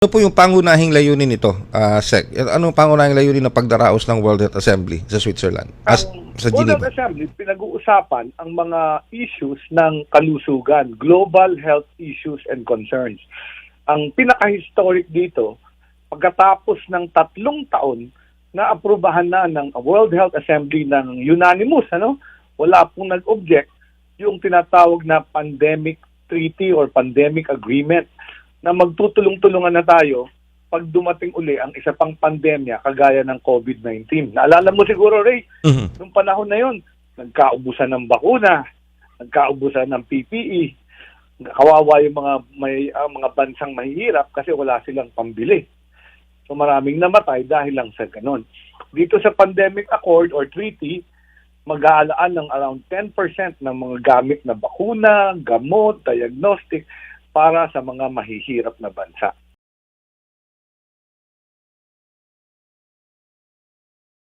Ano po yung pangunahing layunin nito, Sec? Anong pangunahing layunin ng pagdaraos ng World Health Assembly sa Switzerland? Sa World Geneva? Health Assembly, pinag-uusapan ang mga issues ng kalusugan, global health issues and concerns. Ang pinaka-historic dito, pagkatapos ng 3 taon na aprubahan na ng World Health Assembly ng unanimous, wala pong nag-object, yung tinatawag na pandemic treaty or pandemic agreement na magtutulong-tulungan na tayo pag dumating uli ang isa pang pandemya kagaya ng COVID-19. Naalala mo siguro, Ray, nung panahon na yon, nagkaubusan ng bakuna, nagkaubusan ng PPE, kawawa yung mga bansang mahihirap kasi wala silang pambili. So maraming namatay dahil lang sa ganon. Dito sa pandemic accord or treaty, mag-aalaan ng around 10% ng mga gamit na bakuna, gamot, diagnostic, para sa mga mahihirap na bansa.